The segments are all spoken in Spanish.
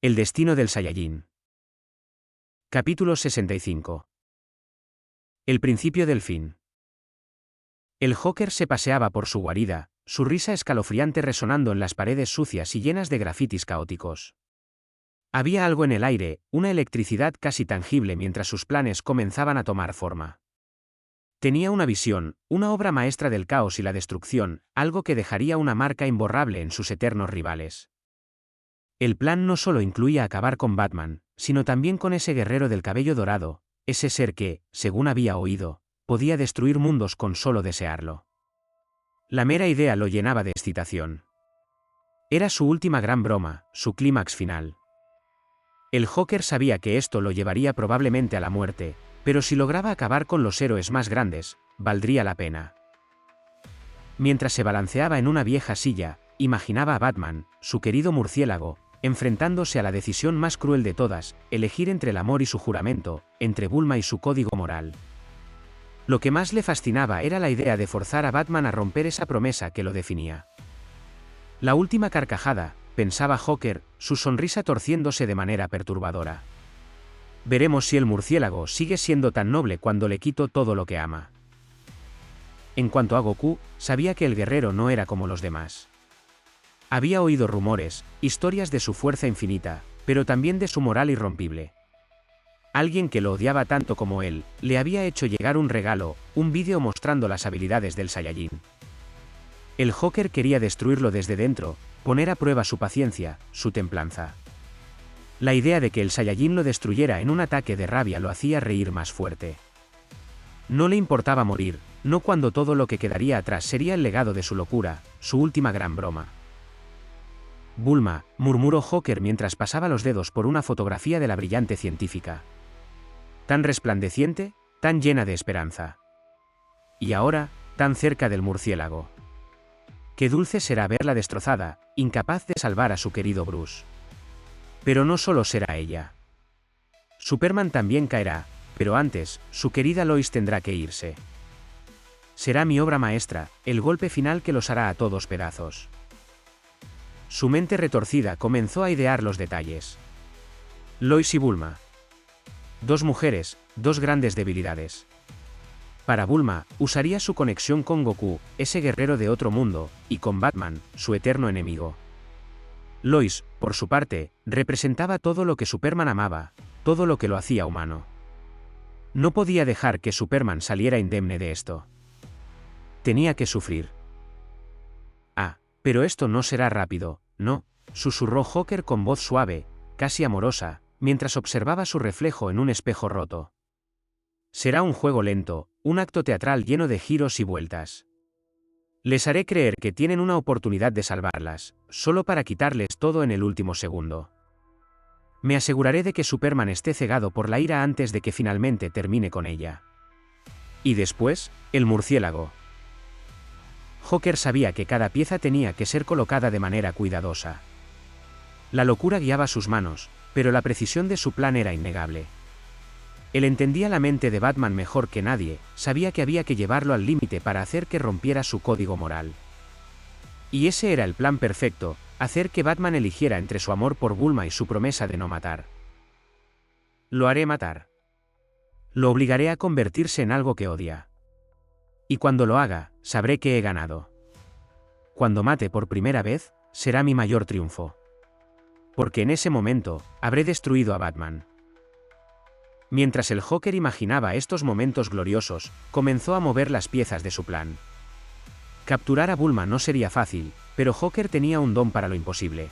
El destino del Saiyajin. Capítulo 65. El principio del fin. El Joker se paseaba por su guarida, su risa escalofriante resonando en las paredes sucias y llenas de grafitis caóticos. Había algo en el aire, una electricidad casi tangible mientras sus planes comenzaban a tomar forma. Tenía una visión, una obra maestra del caos y la destrucción, algo que dejaría una marca imborrable en sus eternos rivales. El plan no solo incluía acabar con Batman, sino también con ese guerrero del cabello dorado, ese ser que, según había oído, podía destruir mundos con solo desearlo. La mera idea lo llenaba de excitación. Era su última gran broma, su clímax final. El Joker sabía que esto lo llevaría probablemente a la muerte, pero si lograba acabar con los héroes más grandes, valdría la pena. Mientras se balanceaba en una vieja silla, imaginaba a Batman, su querido murciélago, enfrentándose a la decisión más cruel de todas, elegir entre el amor y su juramento, entre Bulma y su código moral. Lo que más le fascinaba era la idea de forzar a Batman a romper esa promesa que lo definía. La última carcajada, pensaba Joker, su sonrisa torciéndose de manera perturbadora. Veremos si el murciélago sigue siendo tan noble cuando le quito todo lo que ama. En cuanto a Goku, sabía que el guerrero no era como los demás. Había oído rumores, historias de su fuerza infinita, pero también de su moral irrompible. Alguien que lo odiaba tanto como él, le había hecho llegar un regalo, un vídeo mostrando las habilidades del Saiyajin. El Joker quería destruirlo desde dentro, poner a prueba su paciencia, su templanza. La idea de que el Saiyajin lo destruyera en un ataque de rabia lo hacía reír más fuerte. No le importaba morir, no cuando todo lo que quedaría atrás sería el legado de su locura, su última gran broma. Bulma, murmuró Joker mientras pasaba los dedos por una fotografía de la brillante científica. Tan resplandeciente, tan llena de esperanza. Y ahora, tan cerca del murciélago. Qué dulce será verla destrozada, incapaz de salvar a su querido Bruce. Pero no solo será ella. Superman también caerá, pero antes, su querida Lois tendrá que irse. Será mi obra maestra, el golpe final que los hará a todos pedazos. Su mente retorcida comenzó a idear los detalles. Lois y Bulma. Dos mujeres, dos grandes debilidades. Para Bulma, usaría su conexión con Goku, ese guerrero de otro mundo, y con Batman, su eterno enemigo. Lois, por su parte, representaba todo lo que Superman amaba, todo lo que lo hacía humano. No podía dejar que Superman saliera indemne de esto. Tenía que sufrir. Pero esto no será rápido, no, susurró Joker con voz suave, casi amorosa, mientras observaba su reflejo en un espejo roto. Será un juego lento, un acto teatral lleno de giros y vueltas. Les haré creer que tienen una oportunidad de salvarlas, solo para quitarles todo en el último segundo. Me aseguraré de que Superman esté cegado por la ira antes de que finalmente termine con ella. Y después, el murciélago. Joker sabía que cada pieza tenía que ser colocada de manera cuidadosa. La locura guiaba sus manos, pero la precisión de su plan era innegable. Él entendía la mente de Batman mejor que nadie, sabía que había que llevarlo al límite para hacer que rompiera su código moral. Y ese era el plan perfecto, hacer que Batman eligiera entre su amor por Bulma y su promesa de no matar. Lo haré matar. Lo obligaré a convertirse en algo que odia. Y cuando lo haga, sabré que he ganado. Cuando mate por primera vez, será mi mayor triunfo. Porque en ese momento, habré destruido a Batman. Mientras el Joker imaginaba estos momentos gloriosos, comenzó a mover las piezas de su plan. Capturar a Bulma no sería fácil, pero Joker tenía un don para lo imposible.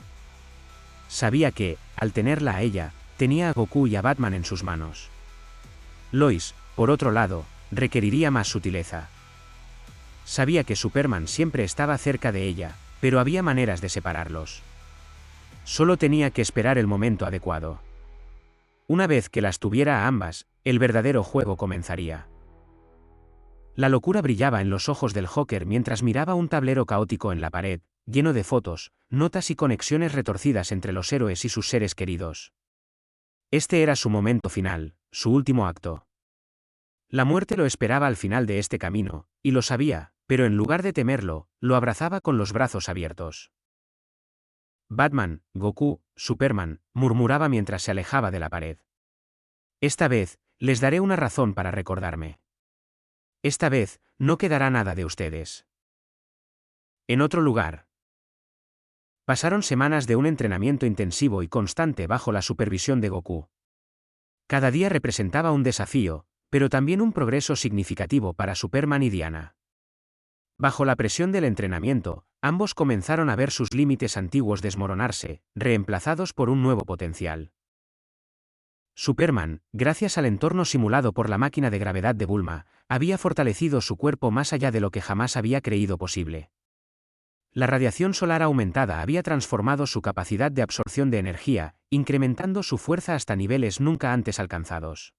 Sabía que, al tenerla a ella, tenía a Goku y a Batman en sus manos. Lois, por otro lado, requeriría más sutileza. Sabía que Superman siempre estaba cerca de ella, pero había maneras de separarlos. Solo tenía que esperar el momento adecuado. Una vez que las tuviera a ambas, el verdadero juego comenzaría. La locura brillaba en los ojos del Joker mientras miraba un tablero caótico en la pared, lleno de fotos, notas y conexiones retorcidas entre los héroes y sus seres queridos. Este era su momento final, su último acto. La muerte lo esperaba al final de este camino, y lo sabía, pero en lugar de temerlo, lo abrazaba con los brazos abiertos. Batman, Goku, Superman, murmuraba mientras se alejaba de la pared. Esta vez, les daré una razón para recordarme. Esta vez, no quedará nada de ustedes. En otro lugar. Pasaron semanas de un entrenamiento intensivo y constante bajo la supervisión de Goku. Cada día representaba un desafío, pero también un progreso significativo para Superman y Diana. Bajo la presión del entrenamiento, ambos comenzaron a ver sus límites antiguos desmoronarse, reemplazados por un nuevo potencial. Superman, gracias al entorno simulado por la máquina de gravedad de Bulma, había fortalecido su cuerpo más allá de lo que jamás había creído posible. La radiación solar aumentada había transformado su capacidad de absorción de energía, incrementando su fuerza hasta niveles nunca antes alcanzados.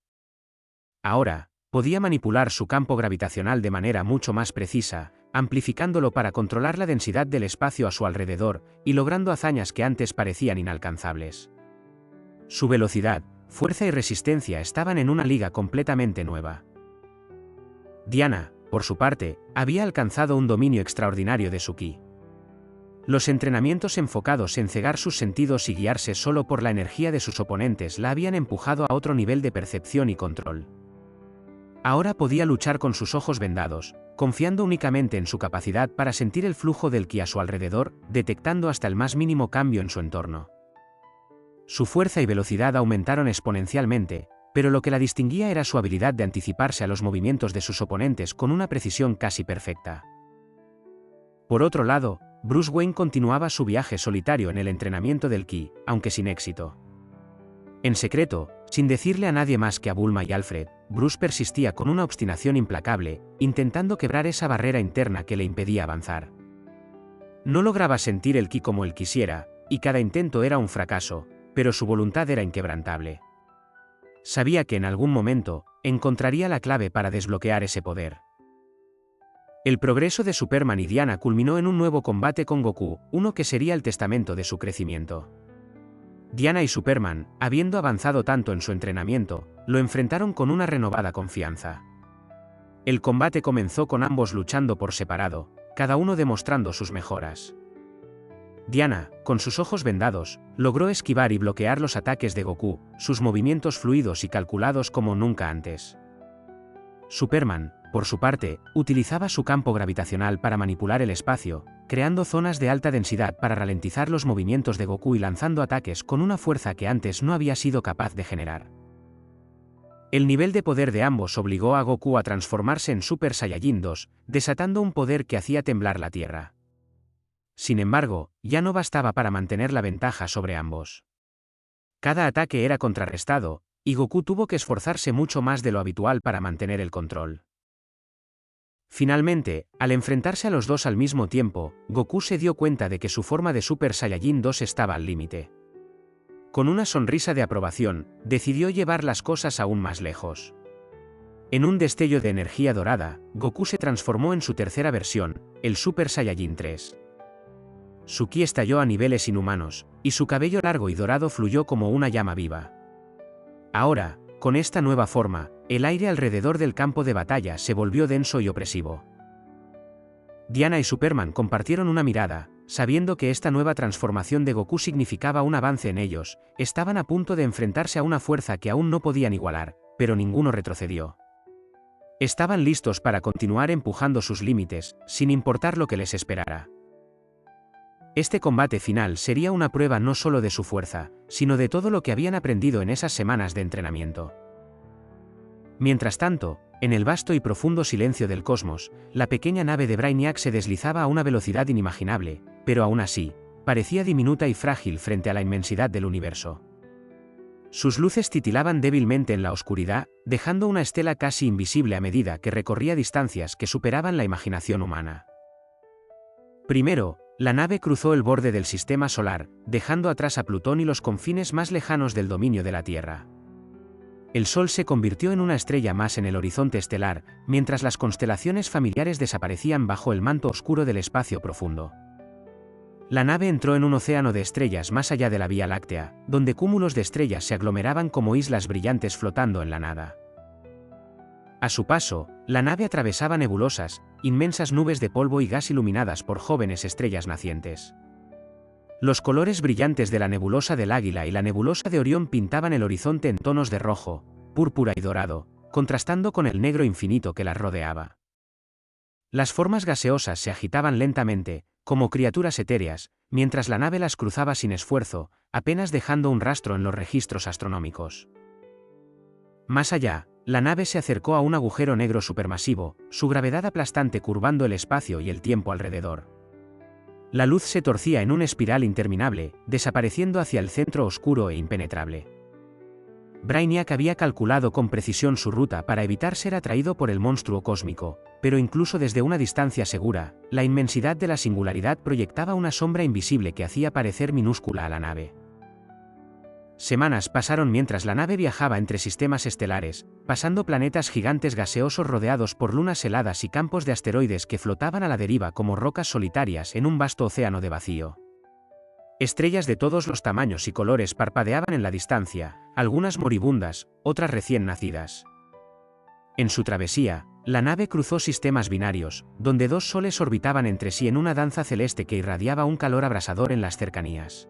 Ahora, podía manipular su campo gravitacional de manera mucho más precisa, amplificándolo para controlar la densidad del espacio a su alrededor, y logrando hazañas que antes parecían inalcanzables. Su velocidad, fuerza y resistencia estaban en una liga completamente nueva. Diana, por su parte, había alcanzado un dominio extraordinario de su ki. Los entrenamientos enfocados en cegar sus sentidos y guiarse solo por la energía de sus oponentes la habían empujado a otro nivel de percepción y control. Ahora podía luchar con sus ojos vendados, confiando únicamente en su capacidad para sentir el flujo del ki a su alrededor, detectando hasta el más mínimo cambio en su entorno. Su fuerza y velocidad aumentaron exponencialmente, pero lo que la distinguía era su habilidad de anticiparse a los movimientos de sus oponentes con una precisión casi perfecta. Por otro lado, Bruce Wayne continuaba su viaje solitario en el entrenamiento del ki, aunque sin éxito. En secreto, sin decirle a nadie más que a Bulma y Alfred, Bruce persistía con una obstinación implacable, intentando quebrar esa barrera interna que le impedía avanzar. No lograba sentir el ki como él quisiera, y cada intento era un fracaso, pero su voluntad era inquebrantable. Sabía que en algún momento, encontraría la clave para desbloquear ese poder. El progreso de Superman y Diana culminó en un nuevo combate con Goku, uno que sería el testamento de su crecimiento. Diana y Superman, habiendo avanzado tanto en su entrenamiento, lo enfrentaron con una renovada confianza. El combate comenzó con ambos luchando por separado, cada uno demostrando sus mejoras. Diana, con sus ojos vendados, logró esquivar y bloquear los ataques de Goku, sus movimientos fluidos y calculados como nunca antes. Superman, por su parte, utilizaba su campo gravitacional para manipular el espacio, creando zonas de alta densidad para ralentizar los movimientos de Goku y lanzando ataques con una fuerza que antes no había sido capaz de generar. El nivel de poder de ambos obligó a Goku a transformarse en Super Saiyajin 2, desatando un poder que hacía temblar la Tierra. Sin embargo, ya no bastaba para mantener la ventaja sobre ambos. Cada ataque era contrarrestado, y Goku tuvo que esforzarse mucho más de lo habitual para mantener el control. Finalmente, al enfrentarse a los dos al mismo tiempo, Goku se dio cuenta de que su forma de Super Saiyajin 2 estaba al límite. Con una sonrisa de aprobación, decidió llevar las cosas aún más lejos. En un destello de energía dorada, Goku se transformó en su tercera versión, el Super Saiyajin 3. Su ki estalló a niveles inhumanos, y su cabello largo y dorado fluyó como una llama viva. Ahora, con esta nueva forma, el aire alrededor del campo de batalla se volvió denso y opresivo. Diana y Superman compartieron una mirada, sabiendo que esta nueva transformación de Goku significaba un avance en ellos. Estaban a punto de enfrentarse a una fuerza que aún no podían igualar, pero ninguno retrocedió. Estaban listos para continuar empujando sus límites, sin importar lo que les esperara. Este combate final sería una prueba no solo de su fuerza, sino de todo lo que habían aprendido en esas semanas de entrenamiento. Mientras tanto, en el vasto y profundo silencio del cosmos, la pequeña nave de Brainiac se deslizaba a una velocidad inimaginable, pero aún así, parecía diminuta y frágil frente a la inmensidad del universo. Sus luces titilaban débilmente en la oscuridad, dejando una estela casi invisible a medida que recorría distancias que superaban la imaginación humana. Primero, la nave cruzó el borde del sistema solar, dejando atrás a Plutón y los confines más lejanos del dominio de la Tierra. El Sol se convirtió en una estrella más en el horizonte estelar, mientras las constelaciones familiares desaparecían bajo el manto oscuro del espacio profundo. La nave entró en un océano de estrellas más allá de la Vía Láctea, donde cúmulos de estrellas se aglomeraban como islas brillantes flotando en la nada. A su paso, la nave atravesaba nebulosas, inmensas nubes de polvo y gas iluminadas por jóvenes estrellas nacientes. Los colores brillantes de la nebulosa del Águila y la nebulosa de Orión pintaban el horizonte en tonos de rojo, púrpura y dorado, contrastando con el negro infinito que las rodeaba. Las formas gaseosas se agitaban lentamente, como criaturas etéreas, mientras la nave las cruzaba sin esfuerzo, apenas dejando un rastro en los registros astronómicos. Más allá, la nave se acercó a un agujero negro supermasivo, su gravedad aplastante curvando el espacio y el tiempo alrededor. La luz se torcía en una espiral interminable, desapareciendo hacia el centro oscuro e impenetrable. Brainiac había calculado con precisión su ruta para evitar ser atraído por el monstruo cósmico, pero incluso desde una distancia segura, la inmensidad de la singularidad proyectaba una sombra invisible que hacía parecer minúscula a la nave. Semanas pasaron mientras la nave viajaba entre sistemas estelares, pasando planetas gigantes gaseosos rodeados por lunas heladas y campos de asteroides que flotaban a la deriva como rocas solitarias en un vasto océano de vacío. Estrellas de todos los tamaños y colores parpadeaban en la distancia, algunas moribundas, otras recién nacidas. En su travesía, la nave cruzó sistemas binarios, donde dos soles orbitaban entre sí en una danza celeste que irradiaba un calor abrasador en las cercanías.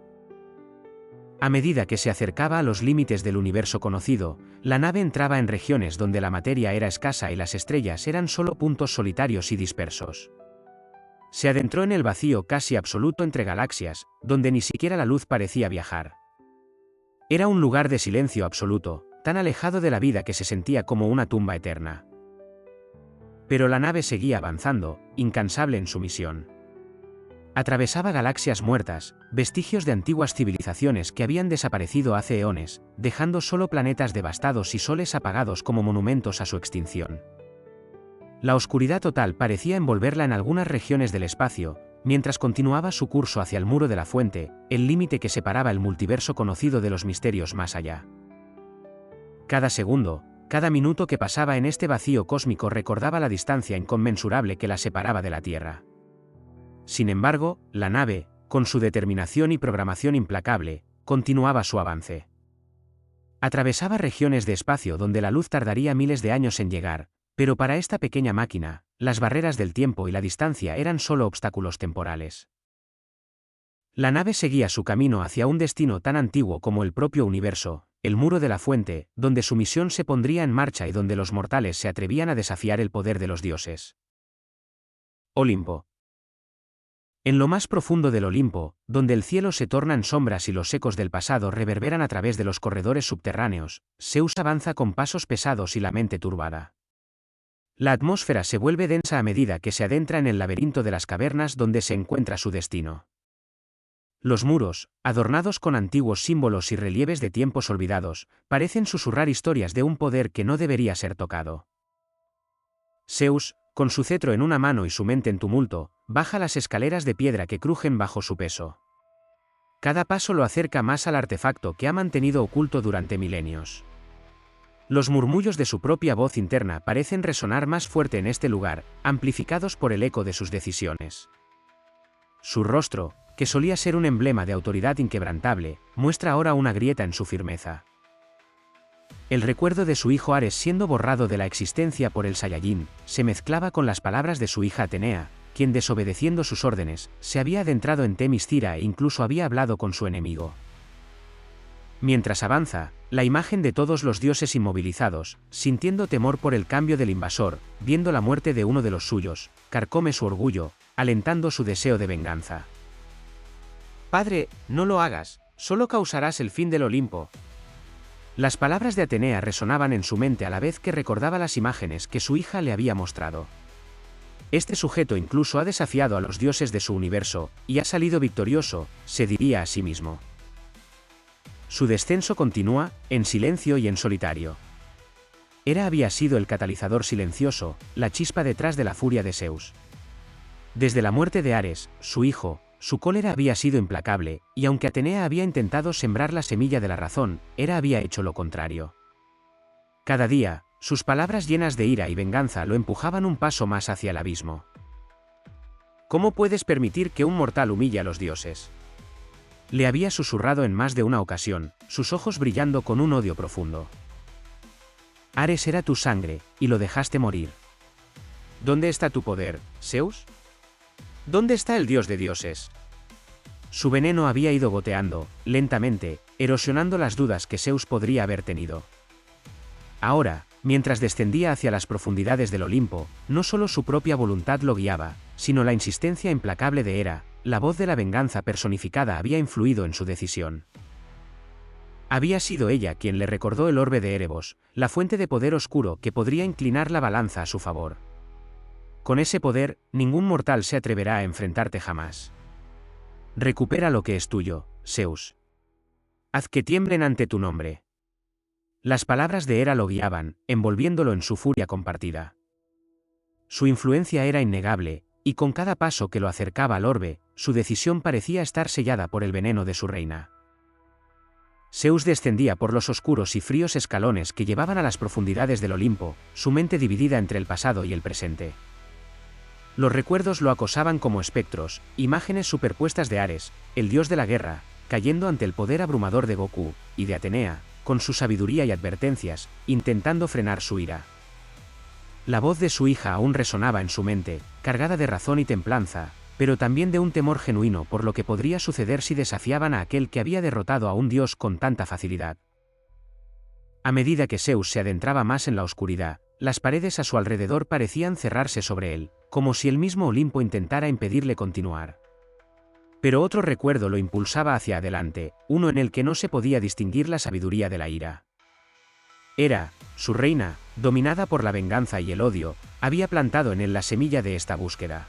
A medida que se acercaba a los límites del universo conocido, la nave entraba en regiones donde la materia era escasa y las estrellas eran solo puntos solitarios y dispersos. Se adentró en el vacío casi absoluto entre galaxias, donde ni siquiera la luz parecía viajar. Era un lugar de silencio absoluto, tan alejado de la vida que se sentía como una tumba eterna. Pero la nave seguía avanzando, incansable en su misión. Atravesaba galaxias muertas, vestigios de antiguas civilizaciones que habían desaparecido hace eones, dejando solo planetas devastados y soles apagados como monumentos a su extinción. La oscuridad total parecía envolverla en algunas regiones del espacio, mientras continuaba su curso hacia el muro de la fuente, el límite que separaba el multiverso conocido de los misterios más allá. Cada segundo, cada minuto que pasaba en este vacío cósmico recordaba la distancia inconmensurable que la separaba de la Tierra. Sin embargo, la nave, con su determinación y programación implacable, continuaba su avance. Atravesaba regiones de espacio donde la luz tardaría miles de años en llegar, pero para esta pequeña máquina, las barreras del tiempo y la distancia eran solo obstáculos temporales. La nave seguía su camino hacia un destino tan antiguo como el propio universo, el muro de la fuente, donde su misión se pondría en marcha y donde los mortales se atrevían a desafiar el poder de los dioses. Olimpo. En lo más profundo del Olimpo, donde el cielo se torna en sombras y los ecos del pasado reverberan a través de los corredores subterráneos, Zeus avanza con pasos pesados y la mente turbada. La atmósfera se vuelve densa a medida que se adentra en el laberinto de las cavernas donde se encuentra su destino. Los muros, adornados con antiguos símbolos y relieves de tiempos olvidados, parecen susurrar historias de un poder que no debería ser tocado. Zeus, con su cetro en una mano y su mente en tumulto, baja las escaleras de piedra que crujen bajo su peso. Cada paso lo acerca más al artefacto que ha mantenido oculto durante milenios. Los murmullos de su propia voz interna parecen resonar más fuerte en este lugar, amplificados por el eco de sus decisiones. Su rostro, que solía ser un emblema de autoridad inquebrantable, muestra ahora una grieta en su firmeza. El recuerdo de su hijo Ares siendo borrado de la existencia por el Saiyajin, se mezclaba con las palabras de su hija Atenea, quien desobedeciendo sus órdenes, se había adentrado en Themyscira e incluso había hablado con su enemigo. Mientras avanza, la imagen de todos los dioses inmovilizados, sintiendo temor por el cambio del invasor, viendo la muerte de uno de los suyos, carcome su orgullo, alentando su deseo de venganza. «Padre, no lo hagas, solo causarás el fin del Olimpo». Las palabras de Atenea resonaban en su mente a la vez que recordaba las imágenes que su hija le había mostrado. Este sujeto incluso ha desafiado a los dioses de su universo, y ha salido victorioso, se diría a sí mismo. Su descenso continúa, en silencio y en solitario. Hera había sido el catalizador silencioso, la chispa detrás de la furia de Zeus. Desde la muerte de Ares, su hijo, su cólera había sido implacable, y aunque Atenea había intentado sembrar la semilla de la razón, Hera había hecho lo contrario. Cada día, sus palabras llenas de ira y venganza lo empujaban un paso más hacia el abismo. ¿Cómo puedes permitir que un mortal humille a los dioses?, le había susurrado en más de una ocasión, sus ojos brillando con un odio profundo. Ares era tu sangre, y lo dejaste morir. ¿Dónde está tu poder, Zeus? ¿Dónde está el dios de dioses? Su veneno había ido goteando, lentamente, erosionando las dudas que Zeus podría haber tenido. Ahora, mientras descendía hacia las profundidades del Olimpo, no solo su propia voluntad lo guiaba, sino la insistencia implacable de Hera, la voz de la venganza personificada había influido en su decisión. Había sido ella quien le recordó el orbe de Erebos, la fuente de poder oscuro que podría inclinar la balanza a su favor. Con ese poder, ningún mortal se atreverá a enfrentarte jamás. Recupera lo que es tuyo, Zeus. Haz que tiemblen ante tu nombre. Las palabras de Hera lo guiaban, envolviéndolo en su furia compartida. Su influencia era innegable, y con cada paso que lo acercaba al orbe, su decisión parecía estar sellada por el veneno de su reina. Zeus descendía por los oscuros y fríos escalones que llevaban a las profundidades del Olimpo, su mente dividida entre el pasado y el presente. Los recuerdos lo acosaban como espectros, imágenes superpuestas de Ares, el dios de la guerra, cayendo ante el poder abrumador de Goku, y de Atenea, con su sabiduría y advertencias, intentando frenar su ira. La voz de su hija aún resonaba en su mente, cargada de razón y templanza, pero también de un temor genuino por lo que podría suceder si desafiaban a aquel que había derrotado a un dios con tanta facilidad. A medida que Zeus se adentraba más en la oscuridad, las paredes a su alrededor parecían cerrarse sobre él, como si el mismo Olimpo intentara impedirle continuar. Pero otro recuerdo lo impulsaba hacia adelante, uno en el que no se podía distinguir la sabiduría de la ira. Hera, su reina, dominada por la venganza y el odio, había plantado en él la semilla de esta búsqueda.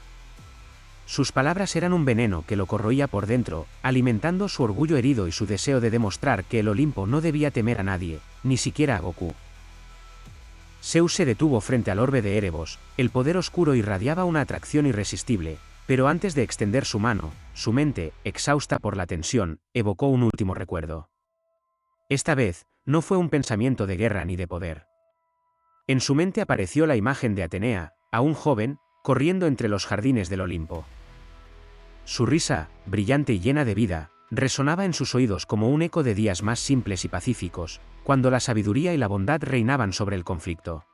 Sus palabras eran un veneno que lo corroía por dentro, alimentando su orgullo herido y su deseo de demostrar que el Olimpo no debía temer a nadie, ni siquiera a Goku. Zeus se detuvo frente al orbe de Erebos, el poder oscuro irradiaba una atracción irresistible, pero antes de extender su mano, su mente, exhausta por la tensión, evocó un último recuerdo. Esta vez, no fue un pensamiento de guerra ni de poder. En su mente apareció la imagen de Atenea, aún joven, corriendo entre los jardines del Olimpo. Su risa, brillante y llena de vida, resonaba en sus oídos como un eco de días más simples y pacíficos, cuando la sabiduría y la bondad reinaban sobre el conflicto.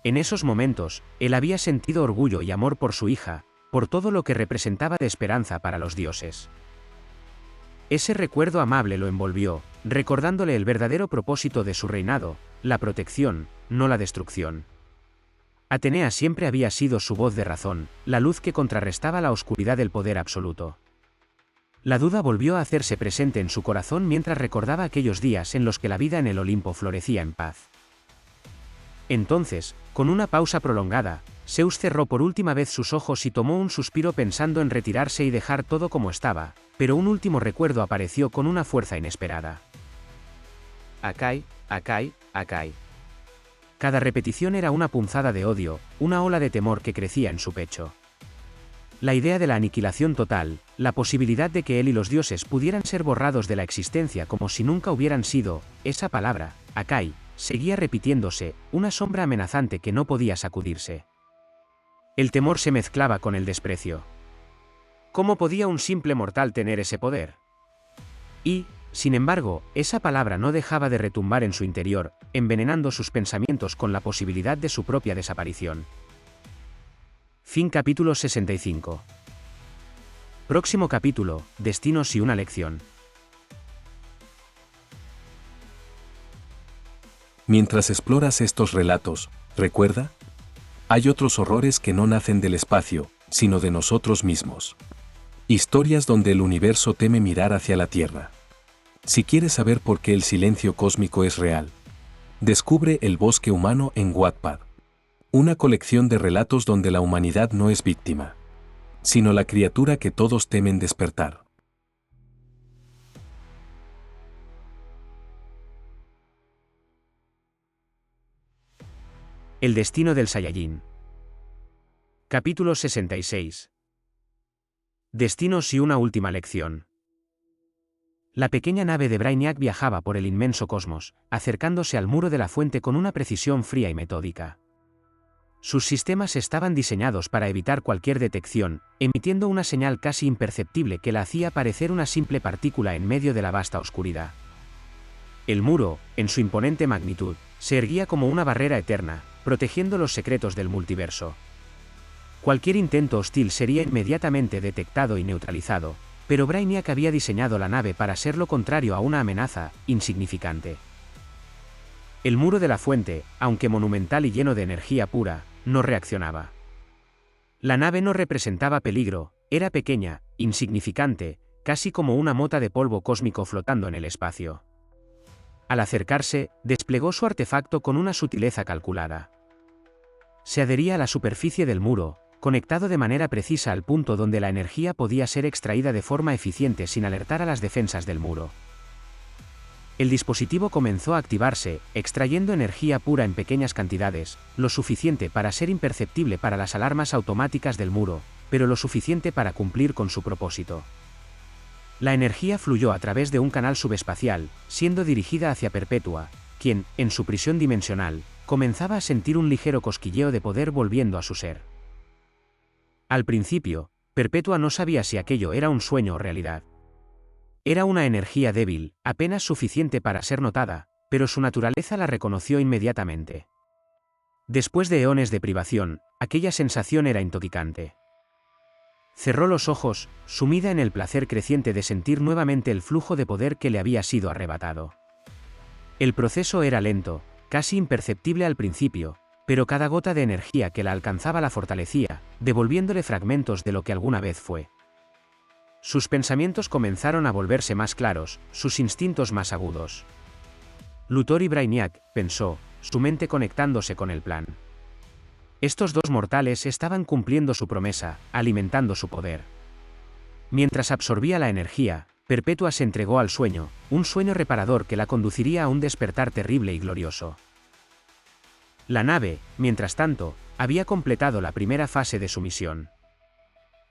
En esos momentos, él había sentido orgullo y amor por su hija, por todo lo que representaba de esperanza para los dioses. Ese recuerdo amable lo envolvió, recordándole el verdadero propósito de su reinado, la protección, no la destrucción. Atenea siempre había sido su voz de razón, la luz que contrarrestaba la oscuridad del poder absoluto. La duda volvió a hacerse presente en su corazón mientras recordaba aquellos días en los que la vida en el Olimpo florecía en paz. Entonces, con una pausa prolongada, Zeus cerró por última vez sus ojos y tomó un suspiro pensando en retirarse y dejar todo como estaba, pero un último recuerdo apareció con una fuerza inesperada. Akai, Akai, Akai. Cada repetición era una punzada de odio, una ola de temor que crecía en su pecho. La idea de la aniquilación total, la posibilidad de que él y los dioses pudieran ser borrados de la existencia como si nunca hubieran sido, esa palabra, Akai, seguía repitiéndose, una sombra amenazante que no podía sacudirse. El temor se mezclaba con el desprecio. ¿Cómo podía un simple mortal tener ese poder? Y, sin embargo, esa palabra no dejaba de retumbar en su interior, envenenando sus pensamientos con la posibilidad de su propia desaparición. Fin capítulo 65. Próximo capítulo, Destinos y una lección. Mientras exploras estos relatos, recuerda, hay otros horrores que no nacen del espacio, sino de nosotros mismos. Historias donde el universo teme mirar hacia la Tierra. Si quieres saber por qué el silencio cósmico es real, descubre El bosque humano en Wattpad. Una colección de relatos donde la humanidad no es víctima, sino la criatura que todos temen despertar. El destino del Saiyajin. Capítulo 66. Destinos y una última lección. La pequeña nave de Brainiac viajaba por el inmenso cosmos, acercándose al muro de la fuente con una precisión fría y metódica. Sus sistemas estaban diseñados para evitar cualquier detección, emitiendo una señal casi imperceptible que la hacía parecer una simple partícula en medio de la vasta oscuridad. El muro, en su imponente magnitud, se erguía como una barrera eterna, protegiendo los secretos del multiverso. Cualquier intento hostil sería inmediatamente detectado y neutralizado, pero Brainiac había diseñado la nave para ser lo contrario a una amenaza insignificante. El muro de la fuente, aunque monumental y lleno de energía pura, no reaccionaba. La nave no representaba peligro, era pequeña, insignificante, casi como una mota de polvo cósmico flotando en el espacio. Al acercarse, desplegó su artefacto con una sutileza calculada. Se adhería a la superficie del muro, conectado de manera precisa al punto donde la energía podía ser extraída de forma eficiente sin alertar a las defensas del muro. El dispositivo comenzó a activarse, extrayendo energía pura en pequeñas cantidades, lo suficiente para ser imperceptible para las alarmas automáticas del muro, pero lo suficiente para cumplir con su propósito. La energía fluyó a través de un canal subespacial, siendo dirigida hacia Perpetua, quien, en su prisión dimensional, comenzaba a sentir un ligero cosquilleo de poder volviendo a su ser. Al principio, Perpetua no sabía si aquello era un sueño o realidad. Era una energía débil, apenas suficiente para ser notada, pero su naturaleza la reconoció inmediatamente. Después de eones de privación, aquella sensación era intoxicante. Cerró los ojos, sumida en el placer creciente de sentir nuevamente el flujo de poder que le había sido arrebatado. El proceso era lento, casi imperceptible al principio, pero cada gota de energía que la alcanzaba la fortalecía, devolviéndole fragmentos de lo que alguna vez fue. Sus pensamientos comenzaron a volverse más claros, sus instintos más agudos. Luthor y Brainiac, pensó, su mente conectándose con el plan. Estos dos mortales estaban cumpliendo su promesa, alimentando su poder. Mientras absorbía la energía, Perpetua se entregó al sueño, un sueño reparador que la conduciría a un despertar terrible y glorioso. La nave, mientras tanto, había completado la primera fase de su misión.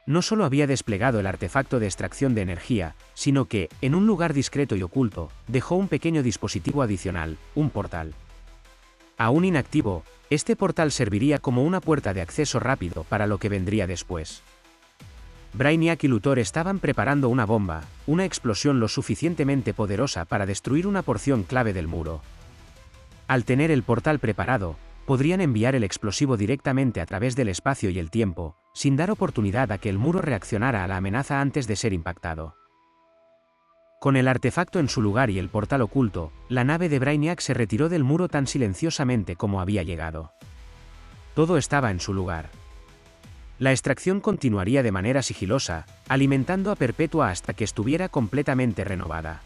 No solo había desplegado el artefacto de extracción de energía, sino que, en un lugar discreto y oculto, dejó un pequeño dispositivo adicional, un portal. Aún inactivo, este portal serviría como una puerta de acceso rápido para lo que vendría después. Brainiac y Luthor estaban preparando una bomba, una explosión lo suficientemente poderosa para destruir una porción clave del muro. Al tener el portal preparado, podrían enviar el explosivo directamente a través del espacio y el tiempo, sin dar oportunidad a que el muro reaccionara a la amenaza antes de ser impactado. Con el artefacto en su lugar y el portal oculto, la nave de Brainiac se retiró del muro tan silenciosamente como había llegado. Todo estaba en su lugar. La extracción continuaría de manera sigilosa, alimentando a Perpetua hasta que estuviera completamente renovada.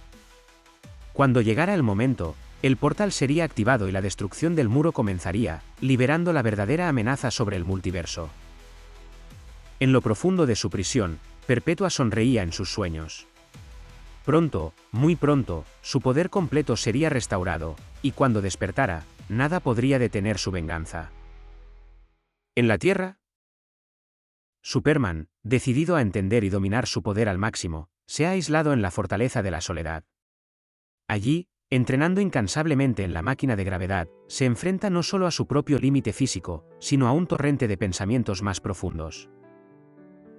Cuando llegara el momento, el portal sería activado y la destrucción del muro comenzaría, liberando la verdadera amenaza sobre el multiverso. En lo profundo de su prisión, Perpetua sonreía en sus sueños. Pronto, muy pronto, su poder completo sería restaurado, y cuando despertara, nada podría detener su venganza. En la Tierra, Superman, decidido a entender y dominar su poder al máximo, se ha aislado en la fortaleza de la soledad. Allí, entrenando incansablemente en la máquina de gravedad, se enfrenta no solo a su propio límite físico, sino a un torrente de pensamientos más profundos.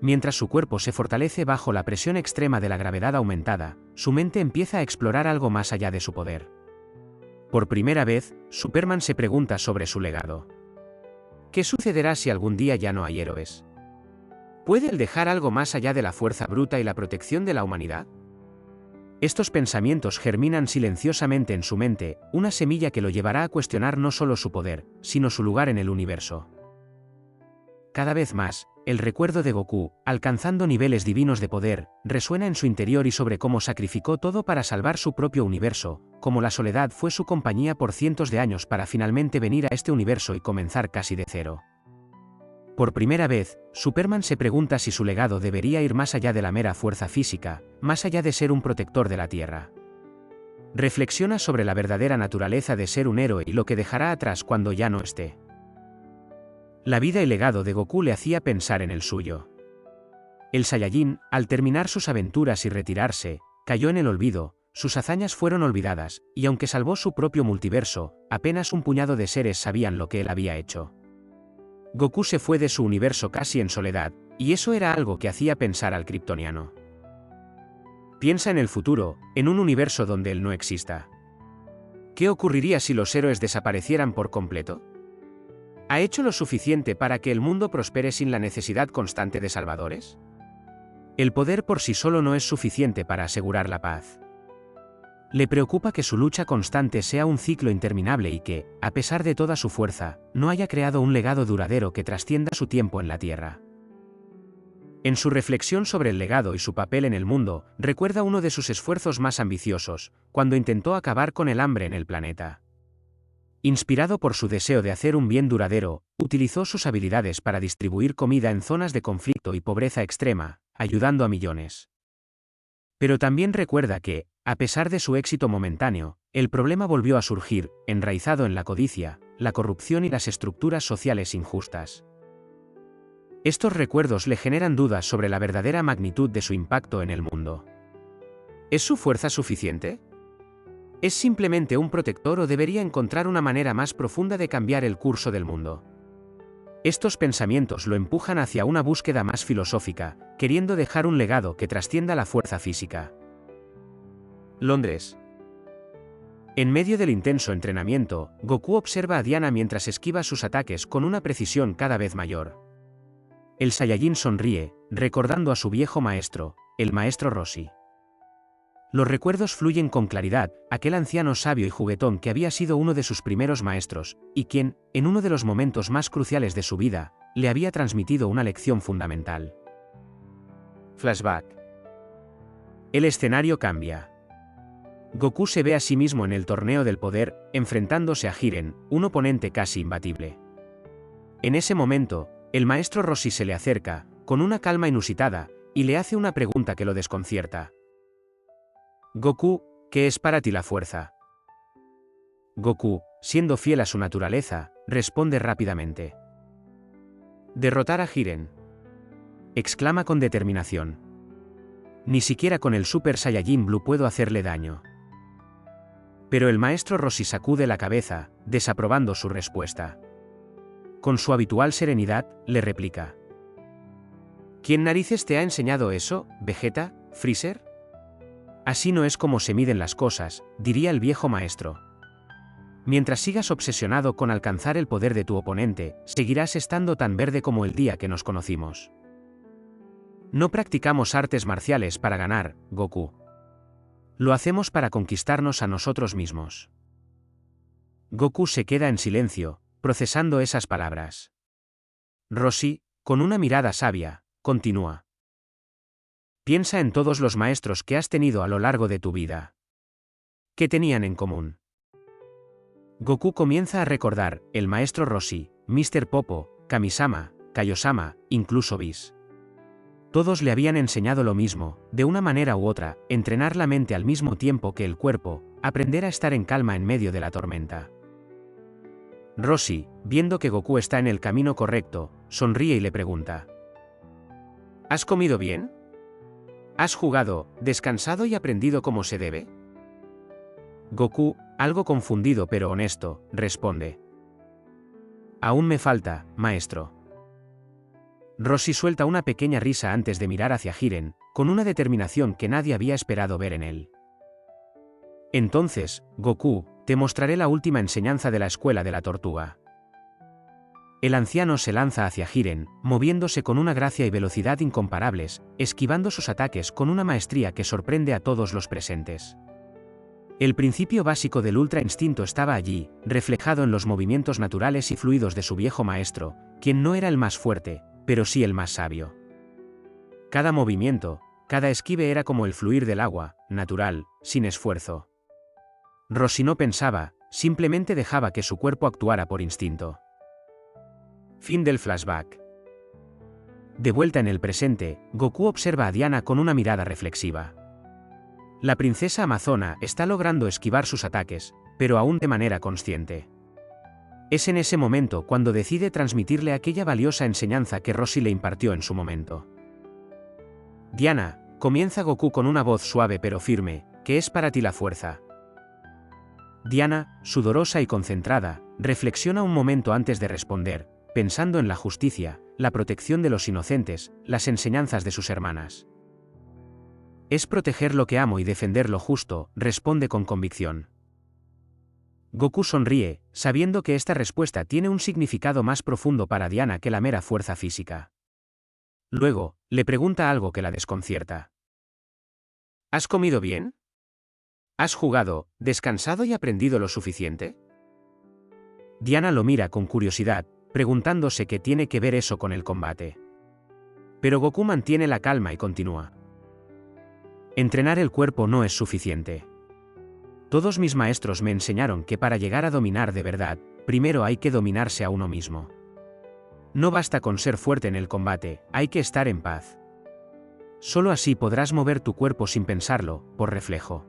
Mientras su cuerpo se fortalece bajo la presión extrema de la gravedad aumentada, su mente empieza a explorar algo más allá de su poder. Por primera vez, Superman se pregunta sobre su legado. ¿Qué sucederá si algún día ya no hay héroes? ¿Puede él dejar algo más allá de la fuerza bruta y la protección de la humanidad? Estos pensamientos germinan silenciosamente en su mente, una semilla que lo llevará a cuestionar no solo su poder, sino su lugar en el universo. Cada vez más, el recuerdo de Goku, alcanzando niveles divinos de poder, resuena en su interior y sobre cómo sacrificó todo para salvar su propio universo, como la soledad fue su compañía por cientos de años para finalmente venir a este universo y comenzar casi de cero. Por primera vez, Superman se pregunta si su legado debería ir más allá de la mera fuerza física, más allá de ser un protector de la Tierra. Reflexiona sobre la verdadera naturaleza de ser un héroe y lo que dejará atrás cuando ya no esté. La vida y legado de Goku le hacía pensar en el suyo. El Saiyajin, al terminar sus aventuras y retirarse, cayó en el olvido, sus hazañas fueron olvidadas, y aunque salvó su propio multiverso, apenas un puñado de seres sabían lo que él había hecho. Goku se fue de su universo casi en soledad, y eso era algo que hacía pensar al kryptoniano. Piensa en el futuro, en un universo donde él no exista. ¿Qué ocurriría si los héroes desaparecieran por completo? ¿Ha hecho lo suficiente para que el mundo prospere sin la necesidad constante de salvadores? El poder por sí solo no es suficiente para asegurar la paz. Le preocupa que su lucha constante sea un ciclo interminable y que, a pesar de toda su fuerza, no haya creado un legado duradero que trascienda su tiempo en la Tierra. En su reflexión sobre el legado y su papel en el mundo, recuerda uno de sus esfuerzos más ambiciosos, cuando intentó acabar con el hambre en el planeta. Inspirado por su deseo de hacer un bien duradero, utilizó sus habilidades para distribuir comida en zonas de conflicto y pobreza extrema, ayudando a millones. Pero también recuerda que, a pesar de su éxito momentáneo, el problema volvió a surgir, enraizado en la codicia, la corrupción y las estructuras sociales injustas. Estos recuerdos le generan dudas sobre la verdadera magnitud de su impacto en el mundo. ¿Es su fuerza suficiente? ¿Es simplemente un protector o debería encontrar una manera más profunda de cambiar el curso del mundo? Estos pensamientos lo empujan hacia una búsqueda más filosófica, queriendo dejar un legado que trascienda la fuerza física. Londres. En medio del intenso entrenamiento, Goku observa a Diana mientras esquiva sus ataques con una precisión cada vez mayor. El Saiyajin sonríe, recordando a su viejo maestro, el maestro Roshi. Los recuerdos fluyen con claridad, aquel anciano sabio y juguetón que había sido uno de sus primeros maestros, y quien, en uno de los momentos más cruciales de su vida, le había transmitido una lección fundamental. Flashback. El escenario cambia. Goku se ve a sí mismo en el torneo del poder, enfrentándose a Jiren, un oponente casi imbatible. En ese momento, el maestro Roshi se le acerca, con una calma inusitada, y le hace una pregunta que lo desconcierta. Goku, ¿qué es para ti la fuerza? Goku, siendo fiel a su naturaleza, responde rápidamente. Derrotar a Jiren. Exclama con determinación. Ni siquiera con el Super Saiyajin Blue puedo hacerle daño. Pero el maestro Roshi sacude la cabeza, desaprobando su respuesta. Con su habitual serenidad, le replica. ¿Quién narices te ha enseñado eso, Vegeta, Freezer? Así no es como se miden las cosas, diría el viejo maestro. Mientras sigas obsesionado con alcanzar el poder de tu oponente, seguirás estando tan verde como el día que nos conocimos. No practicamos artes marciales para ganar, Goku. Lo hacemos para conquistarnos a nosotros mismos. Goku se queda en silencio, procesando esas palabras. Roshi, con una mirada sabia, continúa. Piensa en todos los maestros que has tenido a lo largo de tu vida. ¿Qué tenían en común? Goku comienza a recordar, el maestro Roshi, Mr. Popo, Kamisama, Kaiosama, incluso Whis. Todos le habían enseñado lo mismo, de una manera u otra, entrenar la mente al mismo tiempo que el cuerpo, aprender a estar en calma en medio de la tormenta. Roshi, viendo que Goku está en el camino correcto, sonríe y le pregunta. ¿Has comido bien? ¿Has jugado, descansado y aprendido como se debe? Goku, algo confundido pero honesto, responde. Aún me falta, maestro. Roshi suelta una pequeña risa antes de mirar hacia Jiren, con una determinación que nadie había esperado ver en él. Entonces, Goku, te mostraré la última enseñanza de la escuela de la tortuga. El anciano se lanza hacia Jiren, moviéndose con una gracia y velocidad incomparables, esquivando sus ataques con una maestría que sorprende a todos los presentes. El principio básico del Ultra Instinto estaba allí, reflejado en los movimientos naturales y fluidos de su viejo maestro, quien no era el más fuerte, pero sí el más sabio. Cada movimiento, cada esquive era como el fluir del agua, natural, sin esfuerzo. Roshi no pensaba, simplemente dejaba que su cuerpo actuara por instinto. Fin del flashback. De vuelta en el presente, Goku observa a Diana con una mirada reflexiva. La princesa amazona está logrando esquivar sus ataques, pero aún de manera consciente. Es en ese momento cuando decide transmitirle aquella valiosa enseñanza que Roshi le impartió en su momento. Diana, comienza Goku con una voz suave pero firme, ¿qué es para ti la fuerza? Diana, sudorosa y concentrada, reflexiona un momento antes de responder, pensando en la justicia, la protección de los inocentes, las enseñanzas de sus hermanas. Es proteger lo que amo y defender lo justo, responde con convicción. Goku sonríe, sabiendo que esta respuesta tiene un significado más profundo para Diana que la mera fuerza física. Luego, le pregunta algo que la desconcierta. ¿Has comido bien? ¿Has jugado, descansado y aprendido lo suficiente? Diana lo mira con curiosidad, preguntándose qué tiene que ver eso con el combate. Pero Goku mantiene la calma y continúa. Entrenar el cuerpo no es suficiente. Todos mis maestros me enseñaron que para llegar a dominar de verdad, primero hay que dominarse a uno mismo. No basta con ser fuerte en el combate, hay que estar en paz. Solo así podrás mover tu cuerpo sin pensarlo, por reflejo.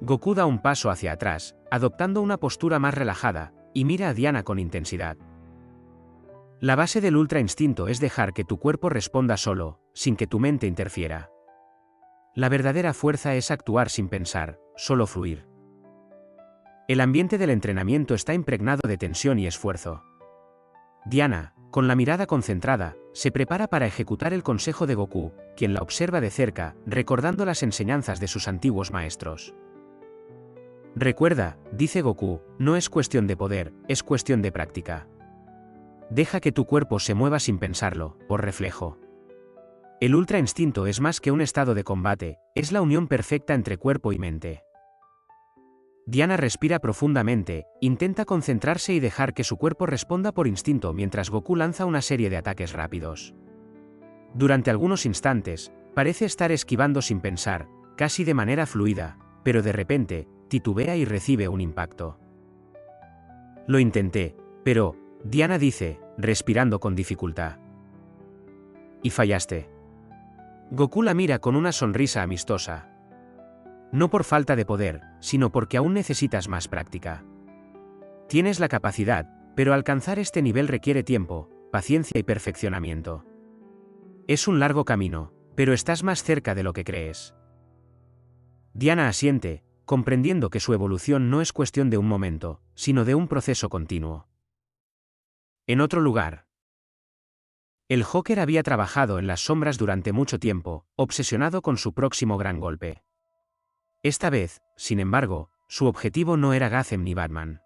Goku da un paso hacia atrás, adoptando una postura más relajada, y mira a Diana con intensidad. La base del ultra instinto es dejar que tu cuerpo responda solo, sin que tu mente interfiera. La verdadera fuerza es actuar sin pensar, solo fluir. El ambiente del entrenamiento está impregnado de tensión y esfuerzo. Diana, con la mirada concentrada, se prepara para ejecutar el consejo de Goku, quien la observa de cerca, recordando las enseñanzas de sus antiguos maestros. Recuerda, dice Goku, no es cuestión de poder, es cuestión de práctica. Deja que tu cuerpo se mueva sin pensarlo, por reflejo. El ultra instinto es más que un estado de combate, es la unión perfecta entre cuerpo y mente. Diana respira profundamente, intenta concentrarse y dejar que su cuerpo responda por instinto mientras Goku lanza una serie de ataques rápidos. Durante algunos instantes, parece estar esquivando sin pensar, casi de manera fluida, pero de repente, titubea y recibe un impacto. Lo intenté, pero, Diana dice, respirando con dificultad. Y fallaste. Goku la mira con una sonrisa amistosa. No por falta de poder, sino porque aún necesitas más práctica. Tienes la capacidad, pero alcanzar este nivel requiere tiempo, paciencia y perfeccionamiento. Es un largo camino, pero estás más cerca de lo que crees. Diana asiente, comprendiendo que su evolución no es cuestión de un momento, sino de un proceso continuo. En otro lugar. El Joker había trabajado en las sombras durante mucho tiempo, obsesionado con su próximo gran golpe. Esta vez, sin embargo, su objetivo no era Gotham ni Batman.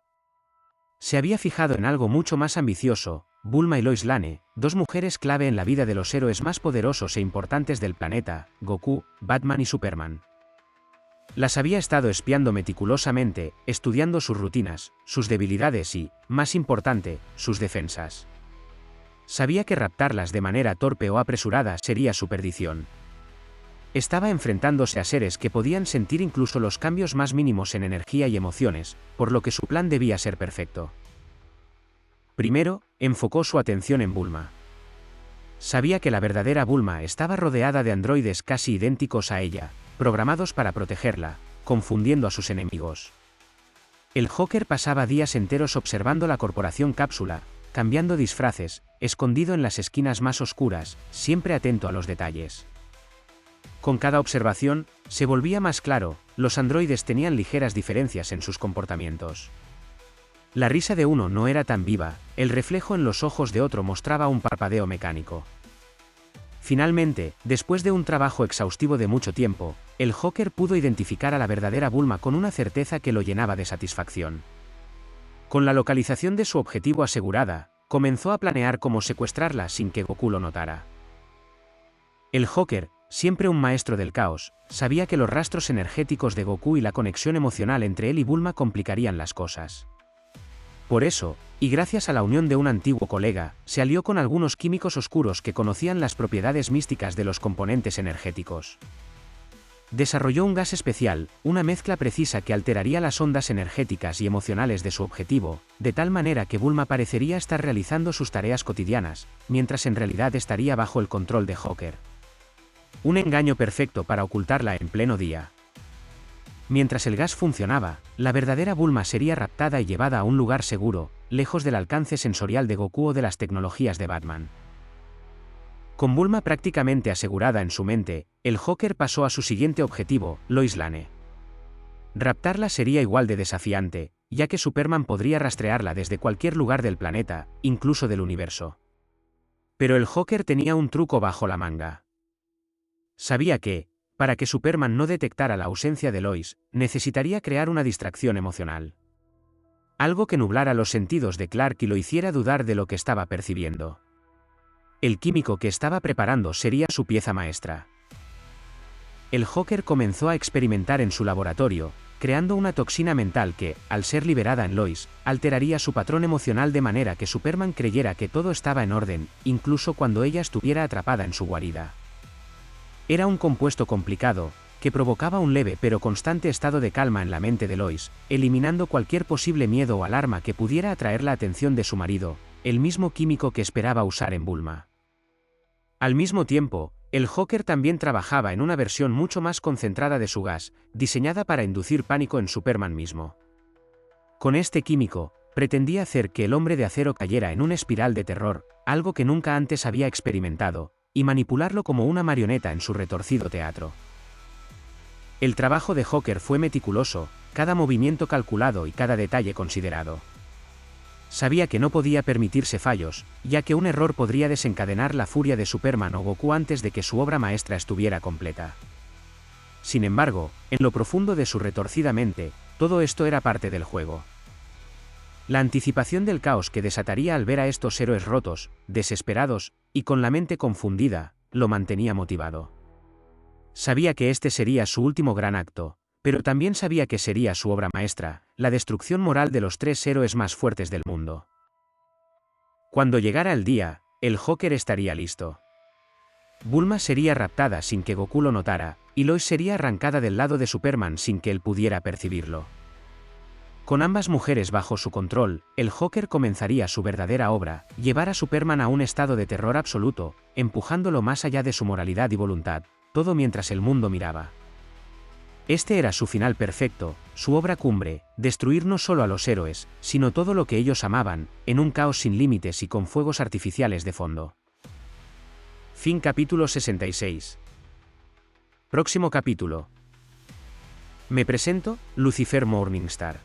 Se había fijado en algo mucho más ambicioso: Bulma y Lois Lane, dos mujeres clave en la vida de los héroes más poderosos e importantes del planeta, Goku, Batman y Superman. Las había estado espiando meticulosamente, estudiando sus rutinas, sus debilidades y, más importante, sus defensas. Sabía que raptarlas de manera torpe o apresurada sería su perdición. Estaba enfrentándose a seres que podían sentir incluso los cambios más mínimos en energía y emociones, por lo que su plan debía ser perfecto. Primero, enfocó su atención en Bulma. Sabía que la verdadera Bulma estaba rodeada de androides casi idénticos a ella, programados para protegerla, confundiendo a sus enemigos. El Joker pasaba días enteros observando la corporación Cápsula, cambiando disfraces, escondido en las esquinas más oscuras, siempre atento a los detalles. Con cada observación, se volvía más claro, los androides tenían ligeras diferencias en sus comportamientos. La risa de uno no era tan viva, el reflejo en los ojos de otro mostraba un parpadeo mecánico. Finalmente, después de un trabajo exhaustivo de mucho tiempo, el Joker pudo identificar a la verdadera Bulma con una certeza que lo llenaba de satisfacción. Con la localización de su objetivo asegurada, comenzó a planear cómo secuestrarla sin que Goku lo notara. El Joker, siempre un maestro del caos, sabía que los rastros energéticos de Goku y la conexión emocional entre él y Bulma complicarían las cosas. Por eso, y gracias a la unión de un antiguo colega, se alió con algunos químicos oscuros que conocían las propiedades místicas de los componentes energéticos. Desarrolló un gas especial, una mezcla precisa que alteraría las ondas energéticas y emocionales de su objetivo, de tal manera que Bulma parecería estar realizando sus tareas cotidianas, mientras en realidad estaría bajo el control de Joker. Un engaño perfecto para ocultarla en pleno día. Mientras el gas funcionaba, la verdadera Bulma sería raptada y llevada a un lugar seguro, lejos del alcance sensorial de Goku o de las tecnologías de Batman. Con Bulma prácticamente asegurada en su mente, el Joker pasó a su siguiente objetivo, Lois Lane. Raptarla sería igual de desafiante, ya que Superman podría rastrearla desde cualquier lugar del planeta, incluso del universo. Pero el Joker tenía un truco bajo la manga. Sabía que, para que Superman no detectara la ausencia de Lois, necesitaría crear una distracción emocional. Algo que nublara los sentidos de Clark y lo hiciera dudar de lo que estaba percibiendo. El químico que estaba preparando sería su pieza maestra. El Joker comenzó a experimentar en su laboratorio, creando una toxina mental que, al ser liberada en Lois, alteraría su patrón emocional de manera que Superman creyera que todo estaba en orden, incluso cuando ella estuviera atrapada en su guarida. Era un compuesto complicado, que provocaba un leve pero constante estado de calma en la mente de Lois, eliminando cualquier posible miedo o alarma que pudiera atraer la atención de su marido, el mismo químico que esperaba usar en Bulma. Al mismo tiempo, el Joker también trabajaba en una versión mucho más concentrada de su gas, diseñada para inducir pánico en Superman mismo. Con este químico, pretendía hacer que el Hombre de Acero cayera en una espiral de terror, algo que nunca antes había experimentado, y manipularlo como una marioneta en su retorcido teatro. El trabajo de Joker fue meticuloso, cada movimiento calculado y cada detalle considerado. Sabía que no podía permitirse fallos, ya que un error podría desencadenar la furia de Superman o Goku antes de que su obra maestra estuviera completa. Sin embargo, en lo profundo de su retorcida mente, todo esto era parte del juego. La anticipación del caos que desataría al ver a estos héroes rotos, desesperados, y con la mente confundida, lo mantenía motivado. Sabía que este sería su último gran acto, pero también sabía que sería su obra maestra, la destrucción moral de los tres héroes más fuertes del mundo. Cuando llegara el día, el Joker estaría listo. Bulma sería raptada sin que Goku lo notara, y Lois sería arrancada del lado de Superman sin que él pudiera percibirlo. Con ambas mujeres bajo su control, el Joker comenzaría su verdadera obra, llevar a Superman a un estado de terror absoluto, empujándolo más allá de su moralidad y voluntad, todo mientras el mundo miraba. Este era su final perfecto, su obra cumbre, destruir no solo a los héroes, sino todo lo que ellos amaban, en un caos sin límites y con fuegos artificiales de fondo. Fin capítulo 66. Próximo capítulo. Me presento, Lucifer Morningstar.